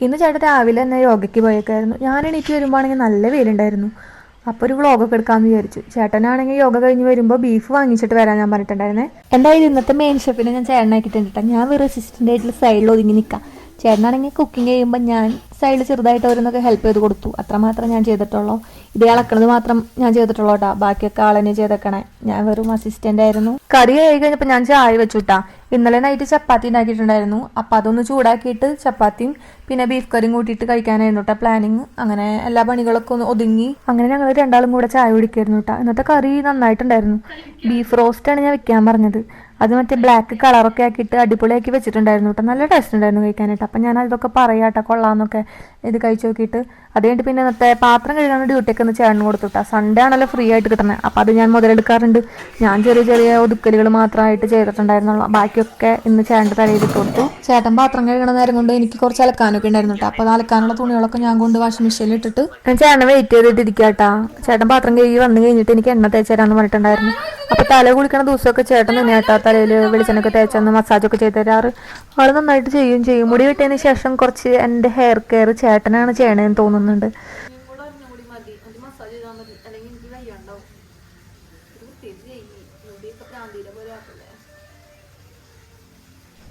ഇന്ന് ചേട്ടൻ രാവിലെ തന്നെ യോഗയ്ക്ക് പോയേക്കായിരുന്നു. ഞാൻ എണീറ്റ് വരുമ്പോഴാണെങ്കിൽ നല്ല വെയിലുണ്ടായിരുന്നു. അപ്പോൾ ഒരു വ്ളോഗൊക്കെ എടുക്കാമെന്ന് വിചാരിച്ചു. ചേട്ടനാണെങ്കിൽ യോഗ കഴിഞ്ഞ് വരുമ്പോൾ ബീഫ് വാങ്ങിച്ചിട്ട് വരാൻ ഞാൻ പറഞ്ഞിട്ടുണ്ടായിരുന്നേ. എന്തായാലും ഇന്നത്തെ മെയിൻ ഷെഫിനെ ഞാൻ ചേട്ടനാക്കിയിട്ടുണ്ട്. ഞാൻ വെറും അസിസ്റ്റൻ്റ് ആയിട്ടുള്ള സൈഡിൽ ഒതുങ്ങി നിൽക്കാം. ചേട്ടനാണെങ്കിൽ കുക്കിംഗ് ചെയ്യുമ്പോൾ ഞാൻ സൈഡിൽ ചെറുതായിട്ട് ഓരോന്നൊക്കെ ഹെൽപ്പ് ചെയ്ത് കൊടുത്തു. അത്രമാത്രം ഞാൻ ചെയ്തിട്ടുള്ളൂ. ഇത് ഇളക്കണത് മാത്രം ഞാൻ ചെയ്തിട്ടുള്ളൂ കേട്ടോ. ബാക്കിയൊക്കെ ആളെന്നെ ചെയ്തേക്കണേ. ഞാൻ വെറും അസിസ്റ്റൻ്റ് ആയിരുന്നു. കറി ആയി കഴിഞ്ഞപ്പോൾ ഞാൻ ചായ വെച്ചു കേട്ടാ. ഇന്നലെ നൈറ്റ് ചപ്പാത്തി ഉണ്ടാക്കിയിട്ടുണ്ടായിരുന്നു. അപ്പം അതൊന്ന് ചൂടാക്കിയിട്ട് ചപ്പാത്തിയും പിന്നെ ബീഫ് കറിയും കൂട്ടിയിട്ട് കഴിക്കാനായിരുന്നു കേട്ടോ പ്ലാനിങ്. അങ്ങനെ എല്ലാ പണികളൊക്കെ ഒന്ന് ഒതുങ്ങി അങ്ങനെ ഞങ്ങൾ രണ്ടാളും കൂടെ ചായ കുടിക്കായിരുന്നു കേട്ടോ. ഇന്നത്തെ കറി നന്നായിട്ടുണ്ടായിരുന്നു. ബീഫ് റോസ്റ്റാണ് ഞാൻ വെക്കാൻ പറഞ്ഞത്. അത് മറ്റേ ബ്ലാക്ക് കളറൊക്കെ ആക്കിയിട്ട് അടിപൊളിയാക്കി വെച്ചിട്ടുണ്ടായിരുന്നു കേട്ടോ. നല്ല ടേസ്റ്റ് ഉണ്ടായിരുന്നു കഴിക്കാനായിട്ട്. അപ്പം ഞാൻ അതൊക്കെ പറയാം കേട്ടോ, കൊള്ളാമെന്നൊക്കെ ഇത് കഴിച്ച് നോക്കിയിട്ട്. അത് കഴിഞ്ഞിട്ട് പിന്നെ ഇന്നത്തെ പാത്രം കഴുകാൻ ഡ്യൂട്ടിയൊക്കെ ഒന്ന് ചേട്ടന് കൊടുത്തു കേട്ടോ. സൺഡേ ആണല്ലോ ഫ്രീ ആയിട്ട് കിട്ടുന്നത്. അപ്പം അത് ഞാൻ മുതലെടുക്കാറുണ്ട്. ഞാൻ ചെറിയ ചെറിയ ഒതുക്കലുകൾ മാത്രമായിട്ട് ചെയ്തിട്ടുണ്ടായിരുന്നുള്ളൂ. ബാക്കിയൊക്കെ ഇന്ന് ചേട്ടൻ്റെ തലയിൽ ഇട്ട് കൊടുത്തു. ചേട്ടൻ പാത്രം കഴുകണ നേരം കൊണ്ട് എനിക്ക് കുറച്ച് അലക്കാനൊക്കെ ഉണ്ടായിരുന്നു കേട്ടോ. അപ്പോൾ അത് അലക്കാനുള്ള തുണികളൊക്കെ ഞാൻ കൊണ്ട് വാഷിംഗ് മെഷീനിൽ ഇട്ടിട്ട് ഞാൻ ചേട്ടനെ വെയിറ്റ് ചെയ്തിട്ടിരിക്കുക കേട്ടോ. ചേട്ടൻ പാത്രം കഴുകി വന്നു കഴിഞ്ഞിട്ട് എനിക്ക് എണ്ണ തേച്ച് തരാമെന്ന് പറഞ്ഞിട്ടുണ്ടായിരുന്നു. അപ്പോൾ തല കുളിക്കണ ദിവസമൊക്കെ ചേട്ടൻ തന്നെ കേട്ടോ തലയിൽ വെളിച്ചെണ്ണൊക്കെ തേച്ചൊന്ന് മസാജൊക്കെ ചെയ്ത് തരാറ്. ആൾ നന്നായിട്ട് ചെയ്യും. മുടി വെട്ടിയതിന് ശേഷം കുറച്ച് എൻ്റെ ഹെയർ കെയർ ചേട്ടനാണ് ചെയ്യണേന്ന് തോന്നുന്നുണ്ട്.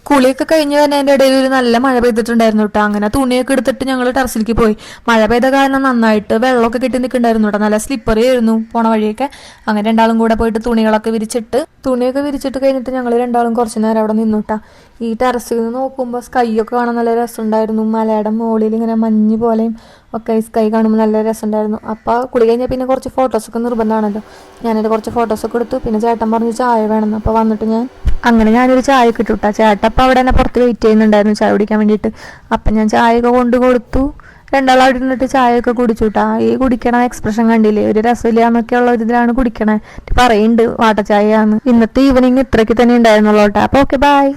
കുളിയൊക്കെ കഴിഞ്ഞ് തന്നെ അതിൻ്റെ ഇടയിൽ ഒരു നല്ല മഴ പെയ്തിട്ടുണ്ടായിരുന്നു കേട്ടോ. അങ്ങനെ തുണിയൊക്കെ എടുത്തിട്ട് ഞങ്ങൾ ടെറസിലേക്ക് പോയി. മഴ പെയ്ത കാരണം നന്നായിട്ട് വെള്ളമൊക്കെ കെട്ടി നിൽക്കുന്നുണ്ടായിരുന്നു കേട്ടോ. നല്ല സ്ലിപ്പറി ആയിരുന്നു പോണ വഴിയൊക്കെ. അങ്ങനെ രണ്ടാളും കൂടെ പോയിട്ട് തുണിയൊക്കെ വിരിച്ചിട്ട് കഴിഞ്ഞിട്ട് ഞങ്ങൾ രണ്ടാളും കുറച്ച് നേരം അവിടെ നിന്നുട്ടാ. ഈ ടെറസിൽ നിന്ന് നോക്കുമ്പോൾ സ്കൈ ഒക്കെ കാണാൻ നല്ല രസമുണ്ടായിരുന്നു. മലയുടെ മുകളിൽ ഇങ്ങനെ മഞ്ഞ് പോലെയും ഒക്കെ സ്കൈ കാണുമ്പോൾ നല്ല രസമുണ്ടായിരുന്നു. അപ്പോൾ കുളി കഴിഞ്ഞാൽ പിന്നെ കുറച്ച് ഫോട്ടോസൊക്കെ നിർബന്ധമാണല്ലോ. ഞാനതിൽ കുറച്ച് ഫോട്ടോസൊക്കെ എടുത്തു. പിന്നെ ചേട്ടൻ പറഞ്ഞു ചായ വേണമെന്ന്. അപ്പോൾ വന്നിട്ട് ഞാനൊരു ചായ കിട്ടുട്ടാ. ചേട്ടൻ അപ്പോൾ അവിടെ തന്നെ പുറത്ത് വെയിറ്റ് ചെയ്യുന്നുണ്ടായിരുന്നു ചായ കുടിക്കാൻ വേണ്ടിയിട്ട്. അപ്പം ഞാൻ ചായയൊക്കെ കൊണ്ട് കൊടുത്തു. രണ്ടാളും അവിടെ ഇരുന്നിട്ട് ചായയൊക്കെ കുടിച്ചുട്ടാ. ഈ കുടിക്കണ എക്സ്പ്രഷൻ കണ്ടില്ലേ, ഒരു രസമില്ല എന്നൊക്കെ ഉള്ള ഒരു ഇതിലാണ് കുടിക്കണേ. പറയുന്നുണ്ട് വാട്ട ചായയാന്ന്. ഇന്നത്തെ ഈവനിങ് ഇത്രയ്ക്ക് തന്നെ ഉണ്ടായിരുന്നുള്ളൂ കേട്ടോ. അപ്പോൾ ഓക്കെ, ബൈ.